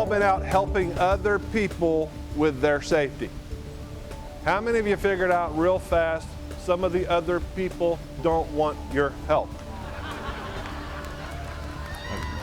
been out helping other people with their safety? How many of you figured out real fast some of the other people don't want your help?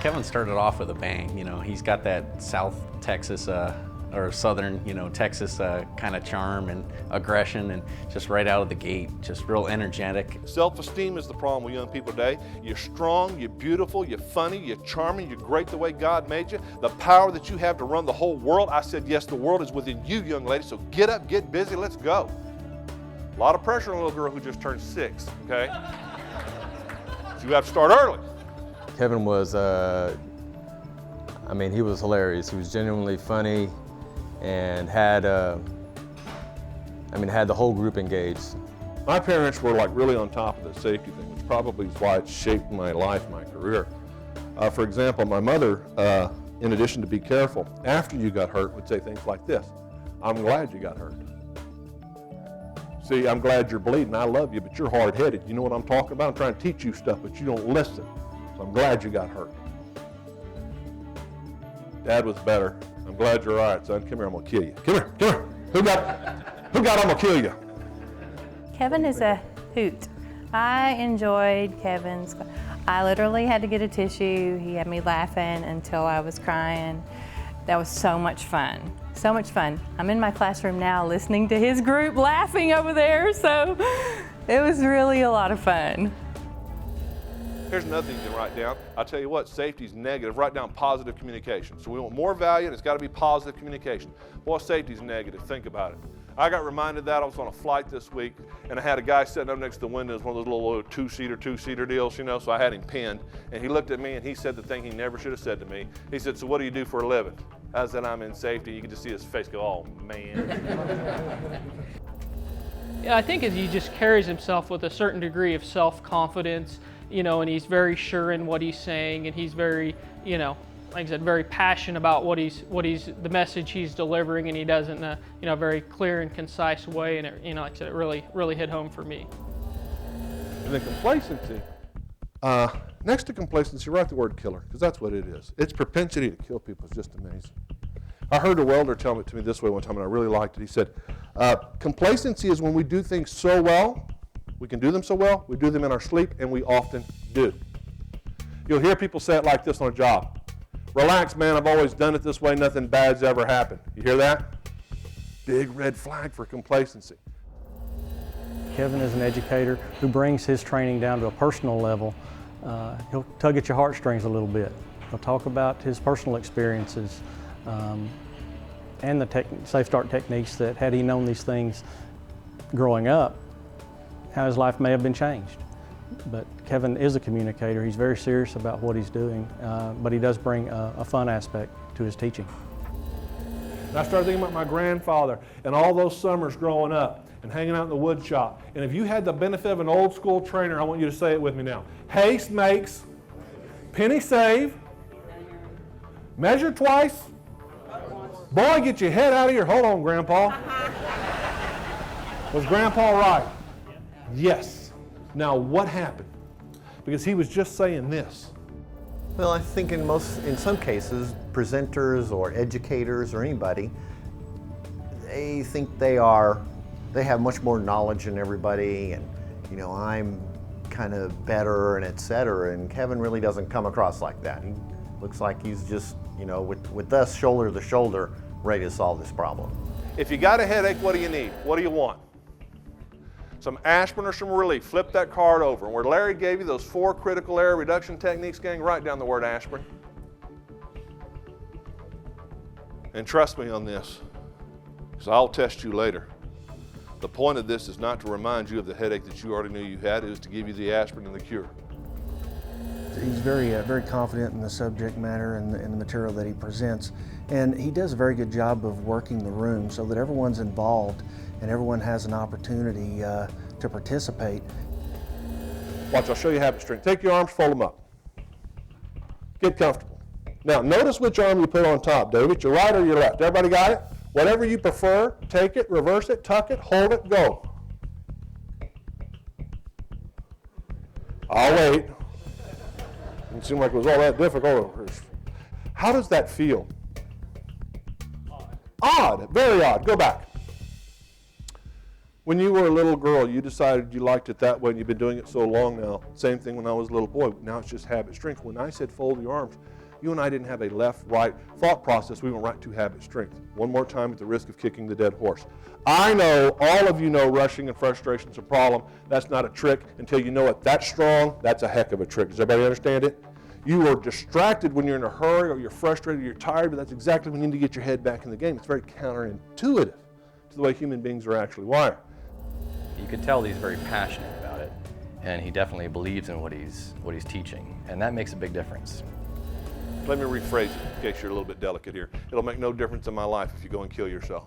Kevin started off with a bang. You know, he's got that South Texas or Southern, Texas kind of charm and aggression, and just right out of the gate, just real energetic. Self-esteem is the problem with young people today. You're strong, you're beautiful, you're funny, you're charming, you're great the way God made you. The power that you have to run the whole world, I said, yes, the world is within you, young lady, so get up, get busy, let's go. A lot of pressure on a little girl who just turned 6, okay? So you have to start early. Kevin was, he was hilarious. He was genuinely funny and had the whole group engaged. My parents were like really on top of the safety thing, which probably is why it shaped my life, my career. For example, my mother, in addition to be careful, after you got hurt, would say things like this: I'm glad you got hurt. See, I'm glad you're bleeding. I love you, but you're hard-headed. You know what I'm talking about? I'm trying to teach you stuff, but you don't listen. So I'm glad you got hurt. Dad was better. I'm glad you're all right, son. Come here, I'm gonna kill you. Come here, come here. Who got I'm gonna kill you? Kevin is a hoot. I enjoyed Kevin's. I literally had to get a tissue. He had me laughing until I was crying. That was so much fun. So much fun. I'm in my classroom now listening to his group laughing over there, so it was really a lot of fun. Here's another thing you can write down. I'll tell you what, safety is negative. Write down positive communication. So we want more value, and it's got to be positive communication. Boy, safety is negative. Think about it. I got reminded of that. I was on a flight this week, and I had a guy sitting up next to the window. It was one of those little two-seater deals, so I had him pinned. And he looked at me, and he said the thing he never should have said to me. He said, so what do you do for a living? I said, I'm in safety. You can just see his face go, oh, man. Yeah, I think he just carries himself with a certain degree of self-confidence, and he's very sure in what he's saying, and he's very, like I said, very passionate about what he's the message he's delivering, and he does it in a very clear and concise way, and it, like I said, it really hit home for me. And then complacency. Next to complacency, write the word killer, because that's what it is. Its propensity to kill people is just amazing. I heard a welder tell it to me this way one time, and I really liked it. He said, complacency is when we do things so well, we can do them so well, we do them in our sleep, and we often do. You'll hear people say it like this on a job. Relax, man, I've always done it this way, nothing bad's ever happened. You hear that? Big red flag for complacency. Kevin is an educator who brings his training down to a personal level. He'll tug at your heartstrings a little bit. He'll talk about his personal experiences and the SafeStart techniques that, had he known these things growing up, how his life may have been changed. But Kevin is a communicator. He's very serious about what he's doing, but he does bring a fun aspect to his teaching. And I started thinking about my grandfather and all those summers growing up and hanging out in the wood shop. And if you had the benefit of an old school trainer, I want you to say it with me now. Haste makes, penny save, measure twice. Boy, get your head out of here. Hold on, Grandpa. Was Grandpa right? Yes. Now what happened? Because he was just saying this. Well, I think in some cases, presenters or educators or anybody, they think they have much more knowledge than everybody, and I'm kind of better and et cetera. And Kevin really doesn't come across like that. He looks like he's just, with us shoulder to shoulder, ready to solve this problem. If you got a headache, what do you need? What do you want? Some aspirin or some relief. Flip that card over. And where Larry gave you those 4 critical error reduction techniques, gang, write down the word aspirin. And trust me on this, because I'll test you later. The point of this is not to remind you of the headache that you already knew you had. It is to give you the aspirin and the cure. He's very confident in the subject matter and the material that he presents. And he does a very good job of working the room so that everyone's involved and everyone has an opportunity to participate. Watch, I'll show you habit strength. Take your arms, fold them up. Get comfortable. Now, notice which arm you put on top, David, your right or your left. Everybody got it? Whatever you prefer, take it, reverse it, tuck it, hold it, go. I'll wait. Didn't seem like it was all that difficult. How does that feel? Odd, very odd. Go back. When you were a little girl, you decided you liked it that way, and you've been doing it so long now. Same thing when I was a little boy. Now it's just habit strength. When I said fold your arms, you and I didn't have a left-right thought process. We went right to habit strength. One more time at the risk of kicking the dead horse. I know, all of you know, rushing and frustration is a problem. That's not a trick until you know it. That's strong. That's a heck of a trick. Does everybody understand it? You are distracted when you're in a hurry or you're frustrated or you're tired, but that's exactly when you need to get your head back in the game. It's very counterintuitive to the way human beings are actually wired. You could tell he's very passionate about it, and he definitely believes in what he's teaching, and that makes a big difference. Let me rephrase it in case you're a little bit delicate here. It'll make no difference in my life if you go and kill yourself.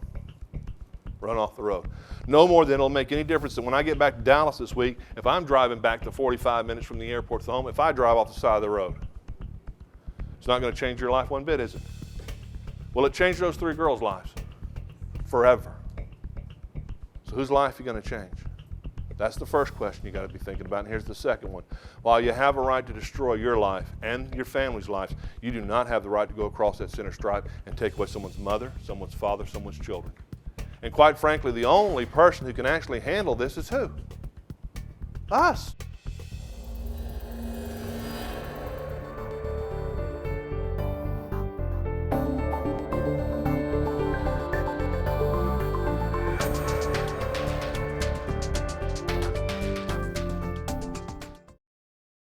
Run off the road. No more than it'll make any difference that when I get back to Dallas this week, if I'm driving back to 45 minutes from the airport to home, if I drive off the side of the road. It's not going to change your life one bit, is it? Will it change those 3 girls' lives? Forever. So whose life are you going to change? That's the first question you got to be thinking about, and here's the second one. While you have a right to destroy your life and your family's lives, you do not have the right to go across that center stripe and take away someone's mother, someone's father, someone's children. And quite frankly, the only person who can actually handle this is who? Us.